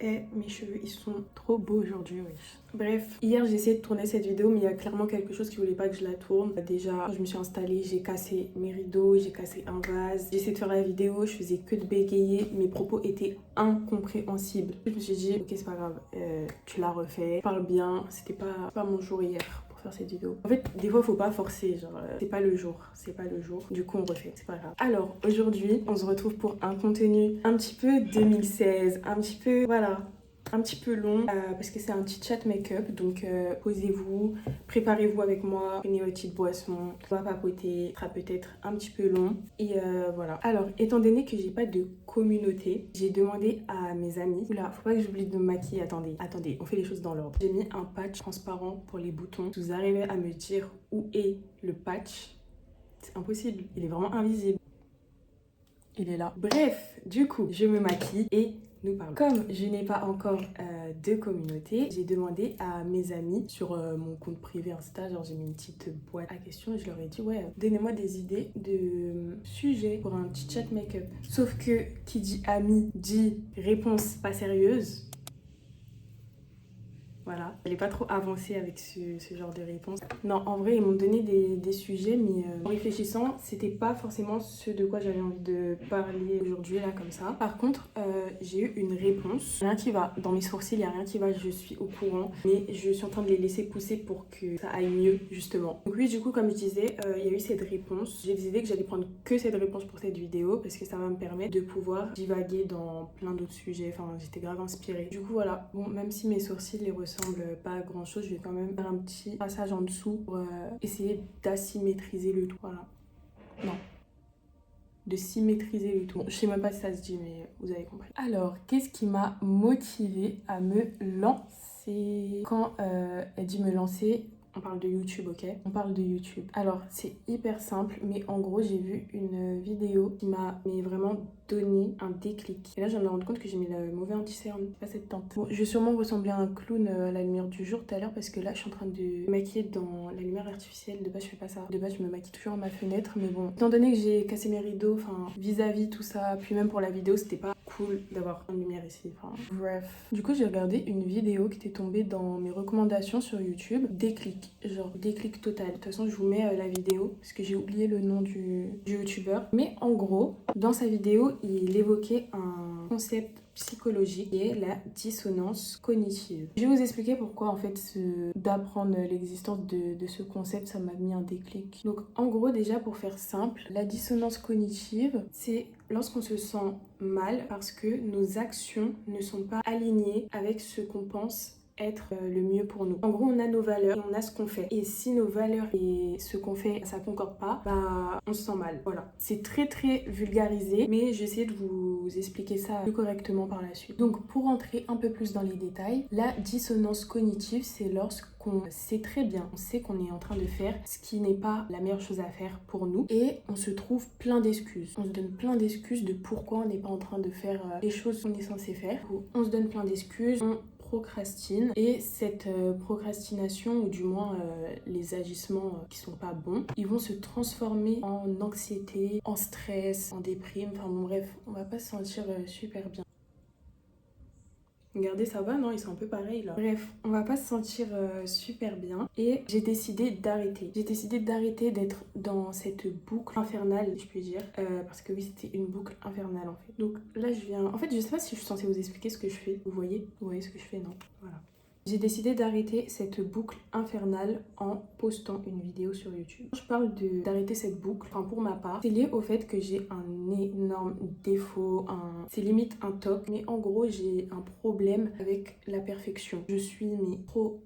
Et mes cheveux, ils sont trop beaux aujourd'hui, wesh. Bref, hier j'ai essayé de tourner cette vidéo, mais il y a clairement quelque chose qui voulait pas que je la tourne. Déjà, quand je me suis installée, j'ai cassé mes rideaux, j'ai cassé un vase. J'ai essayé de faire la vidéo, je faisais que de bégayer. Mes propos étaient incompréhensibles. Je me suis dit, ok, c'est pas grave, tu l'as refait, parle bien. C'était pas mon jour hier pour faire cette vidéo. En fait, des fois, faut pas forcer, genre, c'est pas le jour, c'est pas le jour. Du coup, on refait, c'est pas grave. Alors, aujourd'hui, on se retrouve pour un contenu un petit peu 2016, un petit peu, voilà, un petit peu long parce que c'est un petit chat make-up. Donc posez-vous, préparez-vous avec moi, prenez votre petite boisson, on va papoter, ce sera peut-être un petit peu long. Et voilà. Alors, étant donné que j'ai pas de communauté, j'ai demandé à mes amis. Oula, faut pas que j'oublie de me maquiller. Attendez, on fait les choses dans l'ordre. J'ai mis un patch transparent pour les boutons. Si vous arrivez à me dire où est le patch, c'est impossible, il est vraiment invisible. Il est là. Bref, du coup, je me maquille et nous parlons. Comme je n'ai pas encore de communauté, j'ai demandé à mes amis sur mon compte privé Insta, genre j'ai mis une petite boîte à questions et je leur ai dit ouais, donnez-moi des idées de sujets pour un petit chat make-up. Sauf que qui dit ami dit réponse pas sérieuse. Voilà, elle n'est pas trop avancée avec ce genre de réponse. Non, en vrai, ils m'ont donné des sujets, mais en réfléchissant, c'était pas forcément ce de quoi j'avais envie de parler aujourd'hui, là, comme ça. Par contre, j'ai eu une réponse. Rien qui va. Dans mes sourcils, il n'y a rien qui va, je suis au courant. Mais je suis en train de les laisser pousser pour que ça aille mieux, justement. Donc oui, du coup, comme je disais, il y a eu cette réponse. J'ai décidé que j'allais prendre que cette réponse pour cette vidéo, parce que ça va me permettre de pouvoir divaguer dans plein d'autres sujets. Enfin, j'étais grave inspirée. Du coup, voilà. Bon, même si mes sourcils les ressemblent pas à grand chose, je vais quand même faire un petit passage en dessous pour essayer d'asymétriser le tout. Voilà. Non. De symétriser le tout. Bon, je sais même pas si ça se dit, mais vous avez compris. Alors, qu'est-ce qui m'a motivée à me lancer? Quand elle dit me lancer, on parle de YouTube, ok? On parle de YouTube. Alors, c'est hyper simple, mais en gros, j'ai vu une vidéo qui m'a vraiment donné un déclic. Et là, je me rends compte que j'ai mis le mauvais anti-cerne, pas cette teinte. Bon, je vais sûrement ressembler à un clown à la lumière du jour tout à l'heure parce que là, je suis en train de me maquiller dans la lumière artificielle. De base, je fais pas ça. De base, je me maquille toujours à ma fenêtre, mais bon, étant donné que j'ai cassé mes rideaux, enfin, vis-à-vis tout ça, puis même pour la vidéo, c'était pas cool d'avoir une lumière ici. Enfin, bref. Du coup, j'ai regardé une vidéo qui était tombée dans mes recommandations sur YouTube. Déclic, genre déclic total. De toute façon, je vous mets la vidéo parce que j'ai oublié le nom du youtubeur. Mais en gros, dans sa vidéo, il évoquait un concept psychologique qui est la dissonance cognitive. Je vais vous expliquer pourquoi en fait d'apprendre l'existence de ce concept, ça m'a mis un déclic. Donc en gros, déjà pour faire simple, la dissonance cognitive, c'est lorsqu'on se sent mal parce que nos actions ne sont pas alignées avec ce qu'on pense être le mieux pour nous. En gros, on a nos valeurs et on a ce qu'on fait. Et si nos valeurs et ce qu'on fait, ça concorde pas, bah on se sent mal. Voilà. C'est très très vulgarisé, mais je vais essayer de vous expliquer ça plus correctement par la suite. Donc pour rentrer un peu plus dans les détails, la dissonance cognitive, c'est lorsqu'on sait très bien, on sait qu'on est en train de faire ce qui n'est pas la meilleure chose à faire pour nous et on se trouve plein d'excuses. On se donne plein d'excuses de pourquoi on n'est pas en train de faire les choses qu'on est censé faire. On se donne plein d'excuses, on procrastine et cette procrastination ou du moins les agissements qui sont pas bons, ils vont se transformer en anxiété, en stress, en déprime, enfin bon bref, on va pas se sentir super bien. Regardez, ça va, non? Ils sont un peu pareils là. Bref, on va pas se sentir super bien. Et j'ai décidé d'arrêter. J'ai décidé d'arrêter d'être dans cette boucle infernale, je puis dire. Parce que oui, c'était une boucle infernale en fait. Donc là, je viens... En fait, je sais pas si je suis censée vous expliquer ce que je fais. Vous voyez? Vous voyez ce que je fais? Non. Voilà. J'ai décidé d'arrêter cette boucle infernale en postant une vidéo sur YouTube. Quand je parle d'arrêter cette boucle, enfin pour ma part, c'est lié au fait que j'ai un énorme défaut, c'est limite un toc, mais en gros j'ai un problème avec la perfection. Je suis mais trop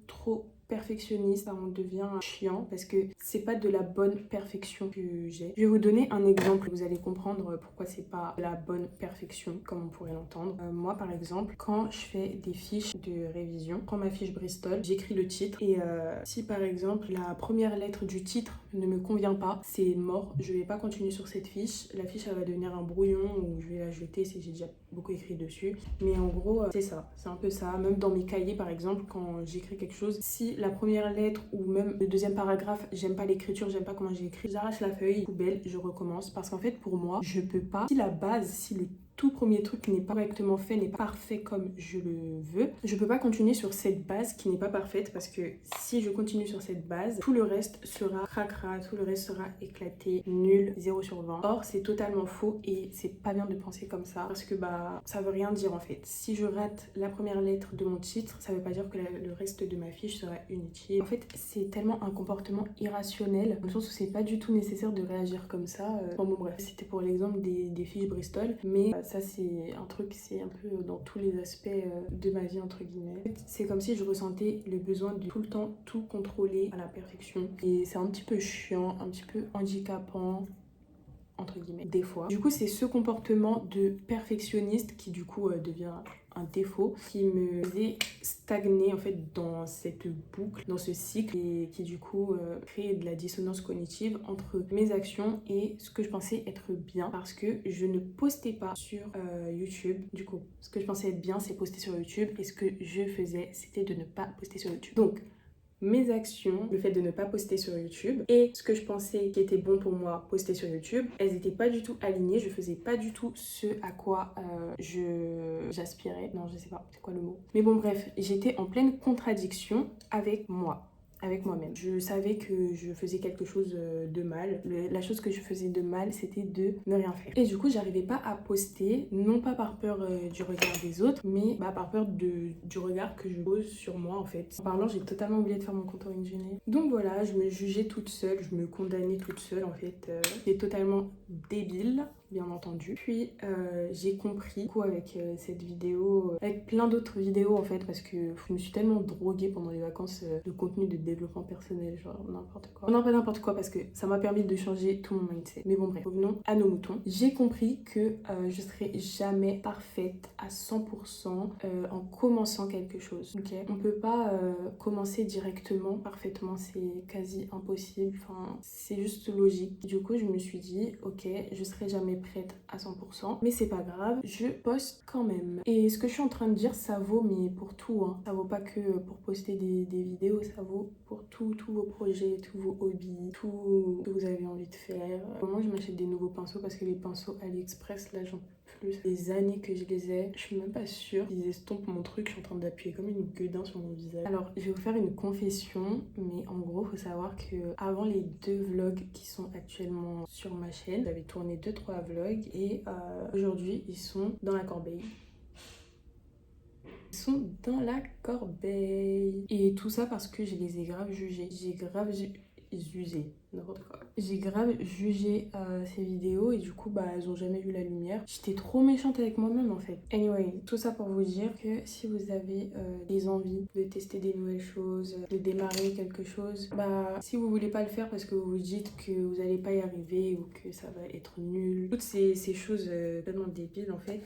perfectionniste, ça en devient chiant parce que c'est pas de la bonne perfection que j'ai. Je vais vous donner un exemple, vous allez comprendre pourquoi c'est pas de la bonne perfection comme on pourrait l'entendre. Moi par exemple, quand je fais des fiches de révision, je prends ma fiche Bristol, j'écris le titre et si par exemple la première lettre du titre ne me convient pas, c'est mort, je vais pas continuer sur cette fiche. La fiche elle va devenir un brouillon ou je vais la jeter si j'ai déjà beaucoup écrit dessus. Mais en gros c'est ça, c'est un peu ça. Même dans mes cahiers par exemple, quand j'écris quelque chose, si la première lettre ou même le deuxième paragraphe, j'aime pas l'écriture, j'aime pas comment j'ai écrit, j'arrache la feuille, poubelle, je recommence parce qu'en fait pour moi, je peux pas, si la base, si le tout premier truc n'est pas correctement fait, n'est pas parfait comme je le veux, je peux pas continuer sur cette base qui n'est pas parfaite, parce que si je continue sur cette base, tout le reste sera cracra, tout le reste sera éclaté, nul, 0 sur 20. Or, c'est totalement faux et c'est pas bien de penser comme ça, parce que bah ça veut rien dire en fait. Si je rate la première lettre de mon titre, ça veut pas dire que le reste de ma fiche sera inutile. En fait, c'est tellement un comportement irrationnel, dans le sens où c'est pas du tout nécessaire de réagir comme ça. Bon bref, c'était pour l'exemple des fiches Bristol, mais ça c'est un truc, c'est un peu dans tous les aspects de ma vie entre guillemets. C'est comme si je ressentais le besoin de tout le temps tout contrôler à la perfection, et c'est un petit peu chiant, un petit peu handicapant entre guillemets, des fois. Du coup, c'est ce comportement de perfectionniste qui du coup devient un défaut, qui me faisait stagner en fait dans cette boucle, dans ce cycle, et qui du coup crée de la dissonance cognitive entre mes actions et ce que je pensais être bien, parce que je ne postais pas sur YouTube. Du coup, ce que je pensais être bien, c'est poster sur YouTube, et ce que je faisais, c'était de ne pas poster sur YouTube. Donc, mes actions, le fait de ne pas poster sur YouTube et ce que je pensais qui était bon pour moi poster sur YouTube, elles n'étaient pas du tout alignées, je faisais pas du tout ce à quoi j'aspirais. Non, je sais pas, c'est quoi le mot? Mais bon bref, j'étais en pleine contradiction avec moi. Avec moi-même. Je savais que je faisais quelque chose de mal. La chose que je faisais de mal, c'était de ne rien faire. Et du coup, j'arrivais pas à poster, non pas par peur du regard des autres, mais par peur du regard que je pose sur moi en fait. En parlant, j'ai totalement oublié de faire mon contouring gêné. Donc voilà, je me jugeais toute seule, je me condamnais toute seule en fait. C'était totalement débile, bien entendu. Puis j'ai compris, du coup, avec cette vidéo, avec plein d'autres vidéos en fait, parce que je me suis tellement droguée pendant les vacances de contenu de développement personnel, genre n'importe quoi. Non, pas n'importe quoi, parce que ça m'a permis de changer tout mon mindset. Mais bon bref, revenons à nos moutons. J'ai compris que je serai jamais parfaite à 100% en commençant quelque chose, ok? On peut pas commencer directement parfaitement, c'est quasi impossible, enfin c'est juste logique. Du coup, je me suis dit, ok, je serai jamais prête à 100%, mais c'est pas grave, je poste quand même. Et ce que je suis en train de dire, ça vaut mais pour tout, hein. Ça vaut pas que pour poster des vidéos, ça vaut pour tous vos projets, tous vos hobbies, tout ce que vous avez envie de faire. Moi, je m'achète des nouveaux pinceaux parce que les pinceaux AliExpress, là, j'en peux plus. Les années que je les ai, je suis même pas sûre qu'ils estompent mon truc. Je suis en train d'appuyer comme une gueudin sur mon visage. Alors, je vais vous faire une confession, mais en gros, faut savoir que avant les 2 vlogs qui sont actuellement sur ma chaîne, j'avais tourné 2-3 vlogs et aujourd'hui, ils sont dans la corbeille. Ils sont dans la corbeille. Et tout ça parce que je les ai grave jugés. J'ai grave usé, n'importe quoi. J'ai grave jugé ces vidéos et du coup elles ont jamais vu la lumière. J'étais trop méchante avec moi-même en fait. Anyway, tout ça pour vous dire que si vous avez des envies de tester des nouvelles choses, de démarrer quelque chose, si vous voulez pas le faire parce que vous vous dites que vous allez pas y arriver ou que ça va être nul, toutes ces choses tellement débiles en fait,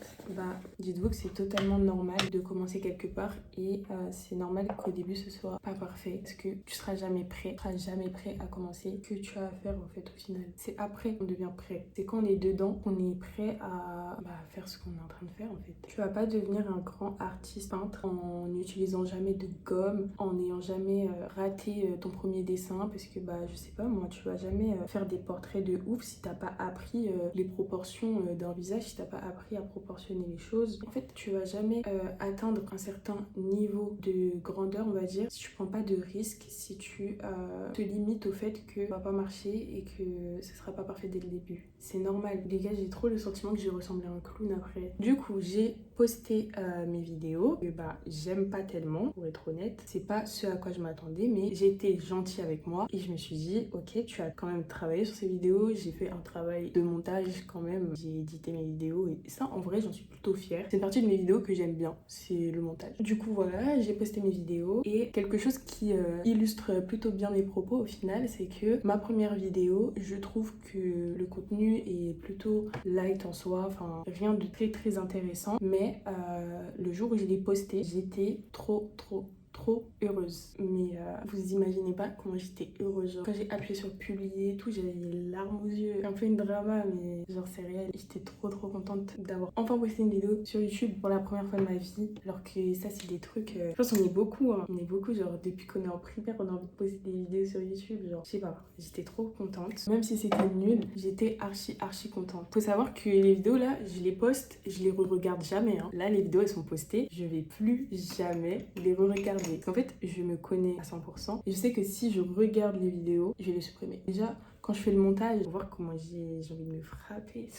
dites-vous que c'est totalement normal de commencer quelque part et c'est normal qu'au début ce soit pas parfait parce que tu seras jamais prêt à commencer que tu as à faire en fait au final. C'est après qu'on devient prêt. C'est quand on est dedans qu'on est prêt à faire ce qu'on est en train de faire en fait. Tu vas pas devenir un grand artiste peintre en n'utilisant jamais de gomme, en n'ayant jamais raté ton premier dessin parce que je sais pas moi, tu vas jamais faire des portraits de ouf si t'as pas appris les proportions d'un visage, si t'as pas appris à proportionner les choses. En fait, tu vas jamais atteindre un certain niveau de grandeur, on va dire, si tu prends pas de risques, si tu te limites au fait que ça va pas marcher et que ce sera pas parfait dès le début. C'est normal. Les gars, j'ai trop le sentiment que j'ai ressemblé à un clown après. Du coup, j'ai posté mes vidéos que j'aime pas tellement, pour être honnête. C'est pas ce à quoi je m'attendais, mais j'ai été gentille avec moi et je me suis dit, ok, tu as quand même travaillé sur ces vidéos. J'ai fait un travail de montage quand même. J'ai édité mes vidéos et ça, en vrai, j'en suis plutôt fière. C'est une partie de mes vidéos que j'aime bien, c'est le montage. Du coup, voilà, j'ai posté mes vidéos et quelque chose qui illustre plutôt bien mes propos au final, c'est que ma première vidéo, je trouve que le contenu est plutôt light en soi, enfin rien de très intéressant, mais le jour où je l'ai posté, j'étais trop trop heureuse. Mais vous imaginez pas comment j'étais heureuse. Genre, quand j'ai appuyé sur publier et tout, j'avais les larmes aux yeux. Un peu une drama, mais genre c'est réel. J'étais trop contente d'avoir enfin posté une vidéo sur YouTube pour la première fois de ma vie. Alors que ça, c'est des trucs... je pense qu'on est beaucoup, hein. On est beaucoup, genre depuis qu'on est en primaire, on a envie de poster des vidéos sur YouTube. Genre, je sais pas, j'étais trop contente. Même si c'était nul, j'étais archi contente. Faut savoir que les vidéos là, je les poste, je les re-regarde jamais. Hein. Là, les vidéos, elles sont postées. Je vais plus jamais les re-regarder. Parce qu'en fait, je me connais à 100%. Et je sais que si je regarde les vidéos, je vais les supprimer. Déjà, quand je fais le montage, pour voir comment j'ai envie de me frapper.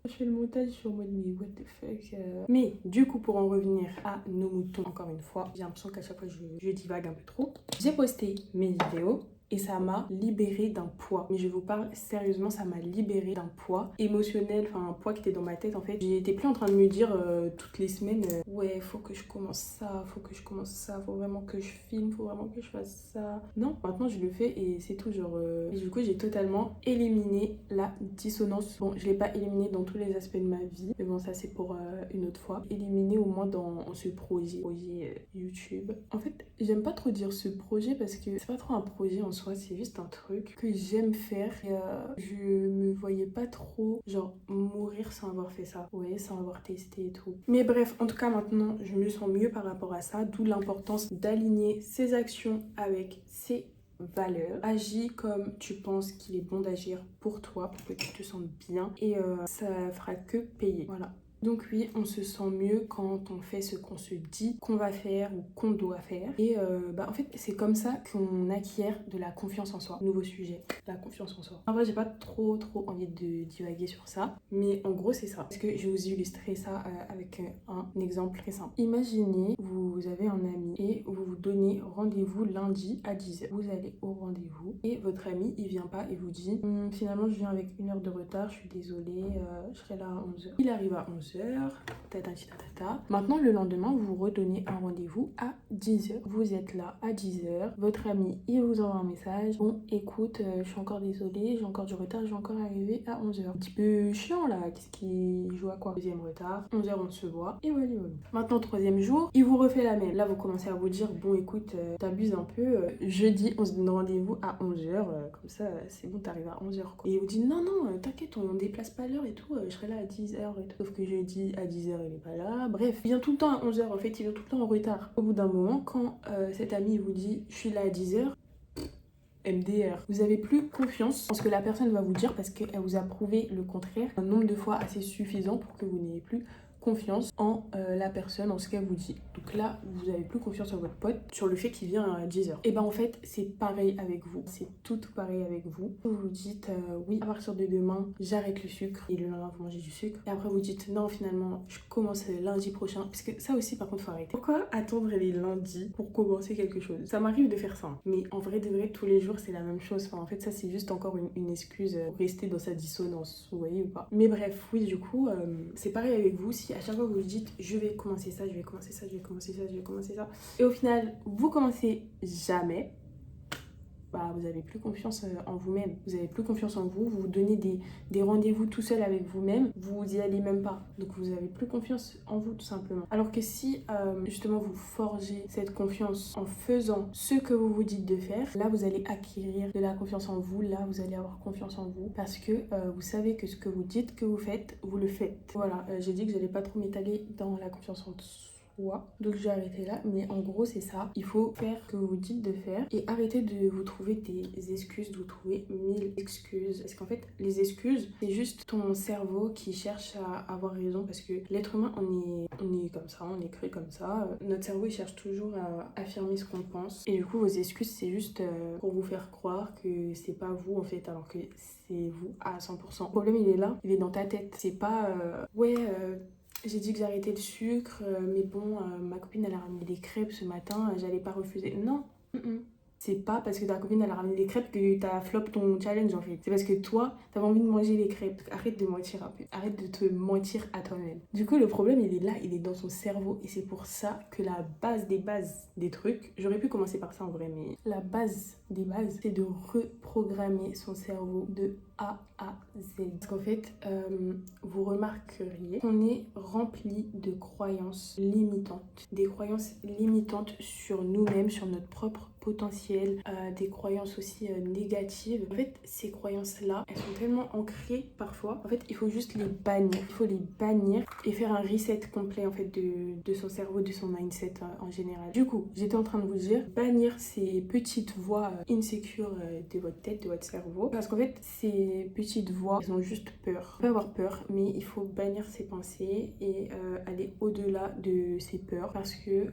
Quand je fais le montage, je suis en mode mais what the fuck. Mais du coup, pour en revenir à nos moutons, encore une fois, j'ai l'impression qu'à chaque fois, je divague un peu trop. J'ai posté mes vidéos. Et ça m'a libérée d'un poids. Mais je vous parle sérieusement, ça m'a libérée d'un poids émotionnel, enfin un poids qui était dans ma tête en fait. J'étais plus en train de me dire toutes les semaines ouais, faut que je commence ça, faut que je commence ça, faut vraiment que je filme, faut vraiment que je fasse ça. Non, maintenant je le fais et c'est tout genre... Et du coup, j'ai totalement éliminé la dissonance. Bon, je l'ai pas éliminée dans tous les aspects de ma vie, mais bon, ça c'est pour une autre fois. Éliminé au moins dans ce projet YouTube. En fait, j'aime pas trop dire ce projet parce que c'est pas trop un projet en soi, c'est juste un truc que j'aime faire et je me voyais pas trop genre mourir sans avoir fait ça, ouais, sans avoir testé et tout. Mais bref, en tout cas maintenant je me sens mieux par rapport à ça, d'où l'importance d'aligner ses actions avec ses valeurs. Agis comme tu penses qu'il est bon d'agir pour toi, pour que tu te sentes bien et ça fera que payer, voilà. Donc oui, on se sent mieux quand on fait ce qu'on se dit qu'on va faire ou qu'on doit faire. Et en fait, c'est comme ça qu'on acquiert de la confiance en soi. Nouveau sujet, la confiance en soi. En vrai, j'ai pas trop envie de divaguer sur ça. Mais en gros, c'est ça. Parce que je vais vous illustrer ça avec un exemple très simple. Imaginez, vous avez un ami et vous vous donnez rendez-vous lundi à 10h. Vous allez au rendez-vous et votre ami, il vient pas et vous dit finalement, je viens avec 1 heure de retard, je suis désolée, je serai là à 11h. Il arrive à 11h. Maintenant, le lendemain, vous redonnez un rendez-vous à 10h. Vous êtes là à 10h. Votre ami, il vous envoie un message. Bon, écoute, je suis encore désolée, j'ai encore du retard, je vais encore arriver à 11h. Un petit peu chiant là, qu'est-ce qui joue à quoi? Deuxième retard, 11h on se voit, et voilà. Maintenant, troisième jour, il vous refait la même. Là, vous commencez à vous dire, bon, écoute, t'abuses un peu. Jeudi, on se donne rendez-vous à 11h. Comme ça, c'est bon, t'arrives à 11h. Quoi. Et il vous dit, non, t'inquiète, on déplace pas l'heure et tout, je serai là à 10h et tout. Sauf que jeudi à 10h, il est pas là. Bref, il vient tout le temps à 11h. En fait, il vient tout le temps en retard. Au bout d'un moment, quand cet ami vous dit, je suis là à 10h, MDR. Vous avez plus confiance en ce que la personne va vous dire parce qu'elle vous a prouvé le contraire un nombre de fois assez suffisant pour que vous n'ayez plus confiance en la personne, en ce qu'elle vous dit. Donc là, vous avez plus confiance en votre pote sur le fait qu'il vient à 10h. Et ben en fait, c'est pareil avec vous. C'est tout pareil avec vous. Vous vous dites oui, à partir de demain, j'arrête le sucre. Et le lendemain, vous mangez du sucre. Et après, vous dites non, finalement, je commence lundi prochain. Parce que ça aussi, par contre, faut arrêter. Pourquoi attendre les lundis pour commencer quelque chose? Ça m'arrive de faire ça. Mais en vrai, de vrai, tous les jours, c'est la même chose. Enfin, en fait, ça, c'est juste encore une excuse pour rester dans sa dissonance. Vous voyez ou pas? Mais bref, oui, du coup, c'est pareil avec vous. Si à chaque fois vous vous dites je vais commencer ça, je vais commencer ça, je vais commencer ça, je vais commencer ça, et au final vous commencez jamais, bah, vous avez plus confiance en vous-même, vous avez plus confiance en vous, vous vous donnez des rendez-vous tout seul avec vous-même, vous y allez même pas, donc vous avez plus confiance en vous tout simplement. Alors que si justement vous forgez cette confiance en faisant ce que vous vous dites de faire, là vous allez acquérir de la confiance en vous, là vous allez avoir confiance en vous parce que vous savez que ce que vous dites que vous faites, vous le faites. Voilà, j'ai dit que j'allais pas trop m'étaler dans la confiance en soi. Donc j'ai arrêté là, mais en gros c'est ça, il faut faire ce que vous dites de faire et arrêter de vous trouver des excuses, de vous trouver 1000 excuses, parce qu'en fait les excuses c'est juste ton cerveau qui cherche à avoir raison, parce que l'être humain on est comme ça, on est créé comme ça, notre cerveau il cherche toujours à affirmer ce qu'on pense et du coup vos excuses c'est juste pour vous faire croire que c'est pas vous en fait, alors que c'est vous à 100%. Le problème il est là, il est dans ta tête, c'est pas j'ai dit que j'arrêtais le sucre, mais bon, ma copine elle a ramené des crêpes ce matin, j'allais pas refuser. Non, c'est pas parce que ta copine elle a ramené des crêpes que t'as flop ton challenge en fait. C'est parce que toi, t'avais envie de manger les crêpes. Arrête de mentir un peu. Arrête de te mentir à toi-même. Du coup, le problème il est là, il est dans son cerveau. Et c'est pour ça que la base des trucs, j'aurais pu commencer par ça en vrai, mais la base des bases, c'est de reprogrammer son cerveau, de à Z. Parce qu'en fait, vous remarqueriez qu'on est rempli de croyances limitantes. Des croyances limitantes sur nous-mêmes, sur notre propre potentiel, des croyances aussi négatives. En fait, ces croyances-là, elles sont tellement ancrées parfois. En fait, il faut juste les bannir. Il faut les bannir et faire un reset complet en fait de son cerveau, de son mindset en général. Du coup, j'étais en train de vous dire, bannir ces petites voix insécures de votre tête, de votre cerveau. Parce qu'en fait, ces petites voix, elles ont juste peur. On peut avoir peur, mais il faut bannir ces pensées et aller au-delà de ces peurs. Parce que,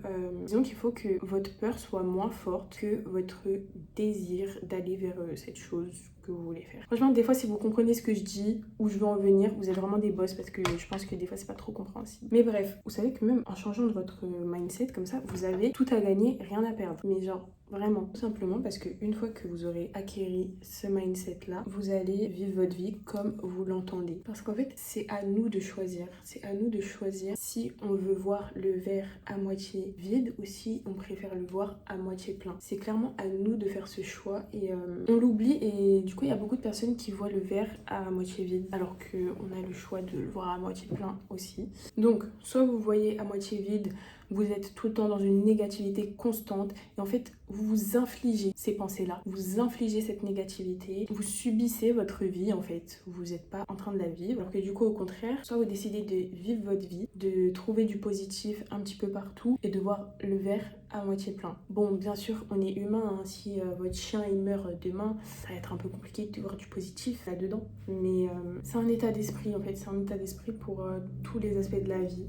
disons qu'il faut que votre peur soit moins forte que votre désir d'aller vers cette chose que vous voulez faire. Franchement, des fois, si vous comprenez ce que je dis, où je veux en venir, vous êtes vraiment des boss parce que je pense que des fois, c'est pas trop compréhensible. Mais bref, vous savez que même en changeant de votre mindset comme ça, vous avez tout à gagner, rien à perdre. Mais genre, vraiment, tout simplement parce qu'une fois que vous aurez acquéri ce mindset-là, vous allez vivre votre vie comme vous l'entendez. Parce qu'en fait, c'est à nous de choisir. C'est à nous de choisir si on veut voir le verre à moitié vide ou si on préfère le voir à moitié plein. C'est clairement à nous de faire ce choix et on l'oublie et du coup, il y a beaucoup de personnes qui voient le verre à moitié vide alors qu'on a le choix de le voir à moitié plein aussi. Donc, soit vous voyez à moitié vide, vous êtes tout le temps dans une négativité constante et en fait, vous vous infligez ces pensées-là, vous infligez cette négativité, vous subissez votre vie en fait, vous n'êtes pas en train de la vivre. Alors que du coup, au contraire, soit vous décidez de vivre votre vie, de trouver du positif un petit peu partout et de voir le verre à moitié plein. Bon, bien sûr, on est humain, hein. Si votre chien il meurt demain, ça va être un peu compliqué de voir du positif là-dedans. Mais c'est un état d'esprit en fait, c'est un état d'esprit pour tous les aspects de la vie.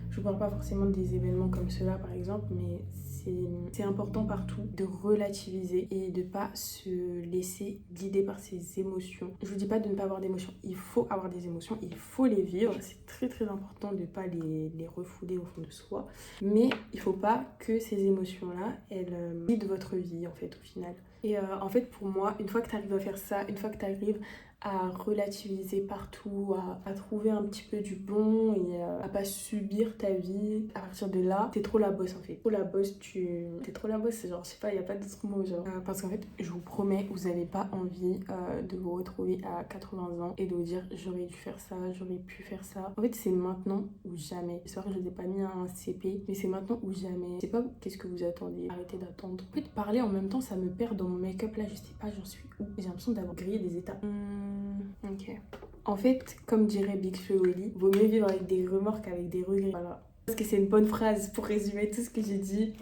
Je ne parle pas forcément des événements comme cela par exemple, mais c'est important partout de relativiser et de ne pas se laisser guider par ses émotions. Je ne vous dis pas de ne pas avoir d'émotions, il faut avoir des émotions, il faut les vivre. C'est très très important de ne pas les refouler au fond de soi. Mais il ne faut pas que ces émotions-là, elles guident votre vie en fait au final. Et en fait pour moi, une fois que tu arrives à faire ça, une fois que tu arrives à relativiser partout, à trouver un petit peu du bon et à pas subir ta vie. À partir de là, t'es trop la bosse en fait. Trop la bosse, t'es trop la bosse, c'est genre, je sais pas, il y a pas d'autre mot genre. Parce qu'en fait, je vous promets, vous avez pas envie de vous retrouver à 80 ans et de vous dire j'aurais dû faire ça, j'aurais pu faire ça. En fait, c'est maintenant ou jamais. J'espère que je n'ai pas mis un CP, mais c'est maintenant ou jamais. Je sais pas qu'est-ce que vous attendez. Arrêtez d'attendre. En fait, parler en même temps, ça me perd dans mon make-up là, je sais pas, j'en suis où. J'ai l'impression d'avoir grillé des étapes. Ok. En fait, comme dirait Big Flo et Oli, vaut mieux vivre avec des remords qu'avec des regrets. Voilà. Parce que c'est une bonne phrase pour résumer tout ce que j'ai dit.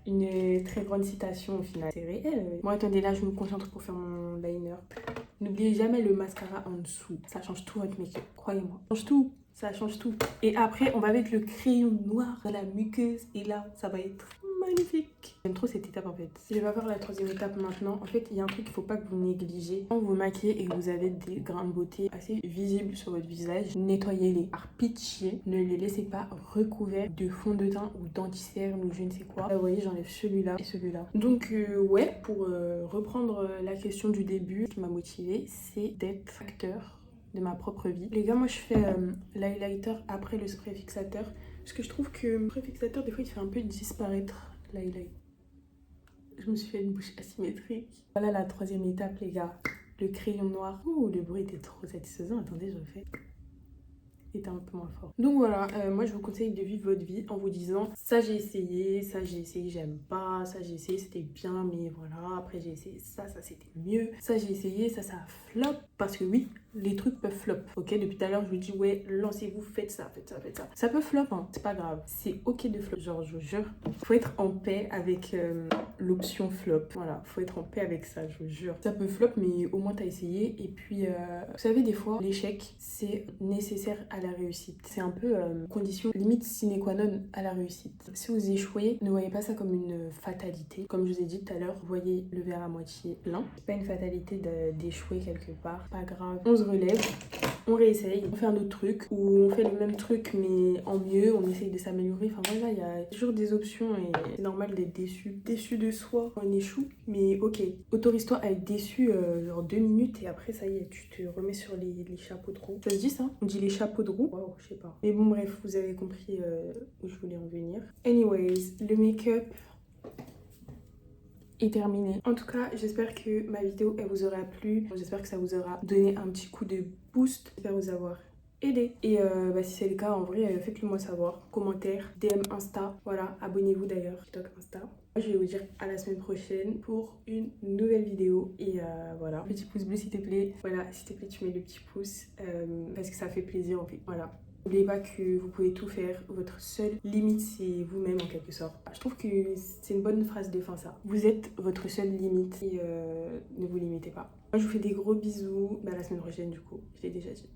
Une très grande citation au final. C'est réel. Bon, attendez, là, je me concentre pour faire mon liner. N'oubliez jamais le mascara en dessous. Ça change tout votre make-up. Croyez-moi. Ça change tout. Ça change tout. Et après, on va mettre le crayon noir dans la muqueuse. Et là, ça va être magnifique. J'aime trop cette étape en fait. Je vais faire la troisième étape maintenant. En fait, il y a un truc qu'il ne faut pas que vous négligez. Quand vous maquillez et que vous avez des grains de beauté assez visibles sur votre visage, nettoyez-les. Par pitié, ne les laissez pas recouverts de fond de teint ou d'anti-cerne ou je ne sais quoi. Là, vous voyez, j'enlève celui-là et celui-là. Donc, ouais, pour reprendre la question du début, ce qui m'a motivée, c'est d'être acteur de ma propre vie. Les gars, moi, je fais l'highlighter après le spray fixateur. Parce que je trouve que le spray fixateur, des fois, il fait un peu disparaître l'highlight. Je me suis fait une bouche asymétrique. Voilà la troisième étape, les gars. Le crayon noir. Ouh, le bruit était trop satisfaisant. Attendez, je le fais. Était un peu moins fort. Donc voilà, moi je vous conseille de vivre votre vie en vous disant ça j'ai essayé, j'aime pas, ça j'ai essayé, c'était bien, mais voilà, après j'ai essayé ça c'était mieux, ça j'ai essayé, ça a flop. Parce que oui, les trucs peuvent flop, ok? Depuis tout à l'heure je vous dis ouais, lancez-vous, faites ça, faites ça, faites ça. Ça peut flop, hein, c'est pas grave, c'est ok de flop. Genre je vous jure, faut être en paix avec l'option flop. Voilà, faut être en paix avec ça, je vous jure. Ça peut flop, mais au moins t'as essayé. Et puis, vous savez, des fois, l'échec, c'est nécessaire à la réussite. C'est un peu condition limite sine qua non à la réussite. Si vous échouez, ne voyez pas ça comme une fatalité. Comme je vous ai dit tout à l'heure, voyez le verre à moitié plein. C'est pas une fatalité d'échouer quelque part. Pas grave. On se relève, on réessaye, on fait un autre truc ou on fait le même truc mais en mieux, on essaye de s'améliorer. Enfin voilà, il y a toujours des options et c'est normal d'être déçu. Déçu de soi quand on échoue, mais ok. Autorise-toi à être déçu genre 2 minutes et après ça y est, tu te remets sur les chapeaux de roue. Ça se dit ça? On dit les chapeaux de roue? Wow, je sais pas. Mais bon bref, vous avez compris où je voulais en venir. Anyways, le make-up, est terminée. En tout cas, j'espère que ma vidéo elle vous aura plu. J'espère que ça vous aura donné un petit coup de boost. J'espère vous avoir aidé. Et si c'est le cas, en vrai, faites-le moi savoir. Commentaire, DM, Insta. Voilà, abonnez-vous d'ailleurs, TikTok, Insta. Je vais vous dire à la semaine prochaine pour une nouvelle vidéo. Et voilà, petit pouce bleu s'il te plaît. Voilà, s'il te plaît, tu mets le petit pouce parce que ça fait plaisir en fait. Voilà. N'oubliez pas que vous pouvez tout faire. Votre seule limite, c'est vous-même en quelque sorte. Je trouve que c'est une bonne phrase de fin ça. Vous êtes votre seule limite et ne vous limitez pas. Moi, je vous fais des gros bisous. À la semaine prochaine du coup, je l'ai déjà dit.